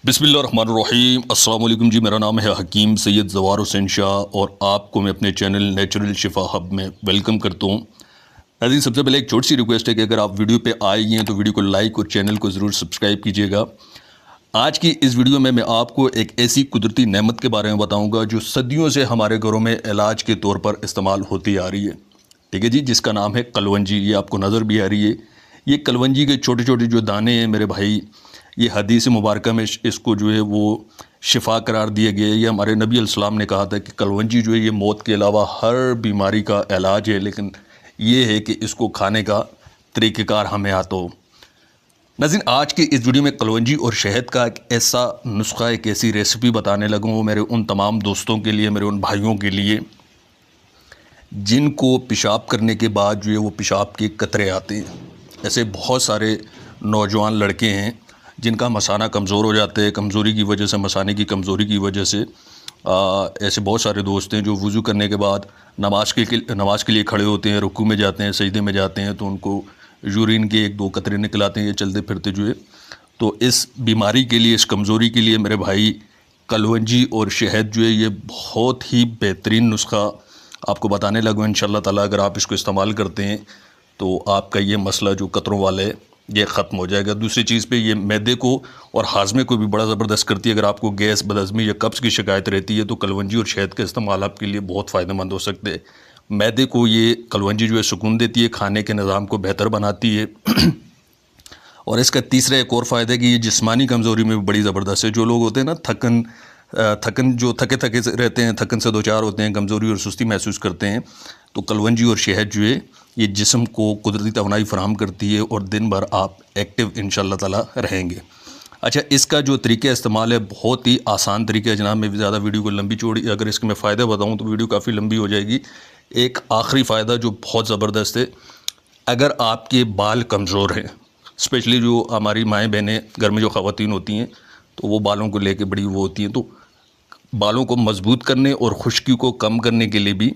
बिस्मिल्लाहिर्रहमानिर्रहीम। अस्सलाम वालेकुम जी, मेरा नाम है हकीम सैयद ज़वार हुसैन शाह और आपको मैं अपने चैनल नेचुरल शिफा हब में वेलकम करता हूँ। नाज़रीन, सबसे पहले एक छोटी सी रिक्वेस्ट है कि अगर आप वीडियो पे आए हैं तो वीडियो को लाइक और चैनल को ज़रूर सब्सक्राइब कीजिएगा। आज की इस वीडियो में मैं आपको एक ऐसी कुदरती नेमत के बारे में बताऊँगा जो सदियों से हमारे घरों में इलाज के तौर पर इस्तेमाल होती आ रही है। ठीक है जी, जिसका नाम है कलवंजी। ये आपको नज़र भी आ रही है। ये कलवंजी के छोटे छोटे जो दाने हैं मेरे भाई, ये हदीस मुबारक में इसको जो है वो शिफा करार दिए गए। ये हमारे नबी अलैहिस्सलाम ने कहा था कि कलवंजी जो है ये मौत के अलावा हर बीमारी का इलाज है, लेकिन ये है कि इसको खाने का तरीक़ेकार हमें आता हो। नाज़रीन, आज की इस वीडियो में कलवंजी और शहद का एक ऐसा नुस्खा, एक ऐसी रेसिपी बताने लगा हूँ मेरे उन तमाम दोस्तों के लिए, मेरे उन भाइयों के लिए जिनको पेशाब करने के बाद जो है वो पेशाब के कतरे आते हैं। ऐसे बहुत सारे नौजवान लड़के हैं जिनका मसाना कमज़ोर हो जाता है, कमज़ोरी की वजह से, मसाने की कमज़ोरी की वजह से। ऐसे बहुत सारे दोस्त हैं जो वज़ू करने के बाद नमाज के लिए खड़े होते हैं, रुकू में जाते हैं, सजदे में जाते हैं तो उनको यूरिन के एक दो कतरे निकल आते हैं, ये चलते फिरते जो है। तो इस बीमारी के लिए, इस कमज़ोरी के लिए मेरे भाई कलवंजी और शहद जो है ये बहुत ही बेहतरीन नुस्खा आपको बताने लगा इंशाअल्लाह ताला। अगर आप इसको इस्तेमाल करते हैं तो आपका ये मसला जो कतरों वाला है ये ख़त्म हो जाएगा। दूसरी चीज़ पे ये मैदे को और हाजमे को भी बड़ा ज़बरदस्त करती है। अगर आपको गैस, बदहज़मी या कब्ज़ की शिकायत रहती है तो कलवंजी और शहद का इस्तेमाल आपके लिए बहुत फ़ायदेमंद हो सकते हैं। मैदे को ये कलवंजी जो है सुकून देती है, खाने के निज़ाम को बेहतर बनाती है। और इसका तीसरा एक और फ़ायदा है कि ये जिस्मानी कमज़ोरी में भी बड़ी ज़बरदस्त है। जो लोग होते हैं ना थकन जो थके रहते हैं, थकन से दो चार होते हैं, कमज़ोरी और सुस्ती महसूस करते हैं, तो कलवंजी और शहद जो है ये जिस्म को कुदरती तवानाई फराहम करती है और दिन भर आप एक्टिव इंशाअल्लाह ताला रहेंगे। अच्छा, इसका जो तरीका इस्तेमाल है बहुत ही आसान तरीका है जनाब। मैं ज़्यादा वीडियो को लंबी चौड़ी अगर इसके मैं फ़ायदा बताऊँ तो वीडियो काफ़ी लंबी हो जाएगी। एक आखिरी फ़ायदा जो बहुत ज़बरदस्त है, अगर आपके बाल कमज़ोर हैं, स्पेशली जो हमारी माएँ बहनें घर में जो ख़वातीन होती हैं तो वो बालों को लेके बड़ी वो होती हैं, तो बालों को मज़बूत करने और खुश्की को कम करने के लिए भी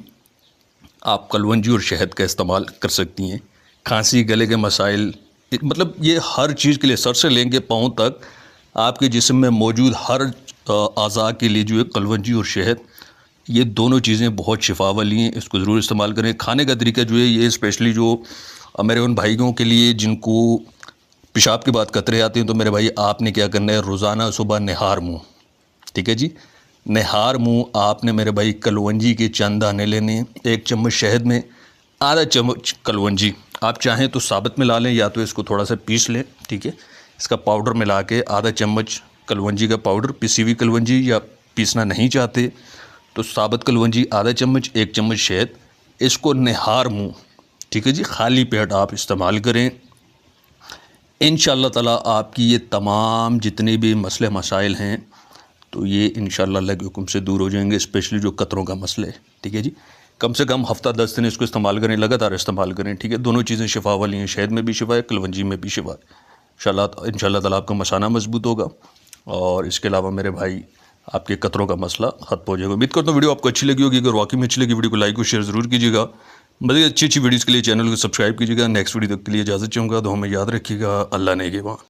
आप कलवंजी और शहद का इस्तेमाल कर सकती हैं। खांसी, गले के मसाइल, मतलब ये हर चीज़ के लिए, सर से लेंगे पाँव तक आपके जिस्म में मौजूद हर अज़ा के लिए जो है कलवंजी और शहद, ये दोनों चीज़ें बहुत शिफा वाली हैं। इसको ज़रूर इस्तेमाल करें। खाने का तरीका जो है ये स्पेशली जो मेरे उन भाइयों के लिए जिनको पेशाब के बाद कतरे आते हैं, तो मेरे भाई आपने क्या करना है, रोज़ाना सुबह निहार मुँह, ठीक है जी, निहार मुँह आपने मेरे भाई कलवंजी के चंद दाने लेने हैं। एक चम्मच शहद में आधा चम्मच कलवंजी, आप चाहें तो साबित मिला लें या तो इसको थोड़ा सा पीस लें, ठीक है। इसका पाउडर मिला के आधा चम्मच कलवंजी का पाउडर, पिसी हुई कलवंजी, या पीसना नहीं चाहते तो साबित कलवंजी आधा चम्मच, एक चम्मच शहद, इसको निहार मुँह, ठीक है जी, खाली पेट आप इस्तेमाल करें। इंशाअल्लाह ताला आपकी ये तमाम जितने भी मसले मसाइल हैं तो ये इंशाअल्लाह अल्लाह के हुक्म से दूर हो जाएंगे, स्पेशली जो कतरों का मसला है, ठीक है जी। कम से कम हफ्ता 10 दिन इसको इस्तेमाल करें, लगातार इस्तेमाल करें, ठीक है। दोनों चीज़ें शिफा वाली हैं, शहद में भी शिफा है, कलवंजी में भी शिफा है। इंशाअल्लाह ताला आपका मसाना मजबूत होगा और इसके अलावा मेरे भाई आपके कतरों का मसला ख़त्म हो जाएगा। उम्मीद करता हूँ वीडियो आपको अच्छी लगी होगी। अगर वाकई में अच्छी लगी वीडियो को लाइक और शेयर ज़रूर कीजिएगा। मज़ीद अच्छी वीडियोज़ के लिए चैनल को सब्सक्राइब कीजिएगा। नेक्स्ट वीडियो तक के लिए इजाज़त चाहूँगा। तो हमें याद रखिएगा। अल्लाह ने के वहाँ।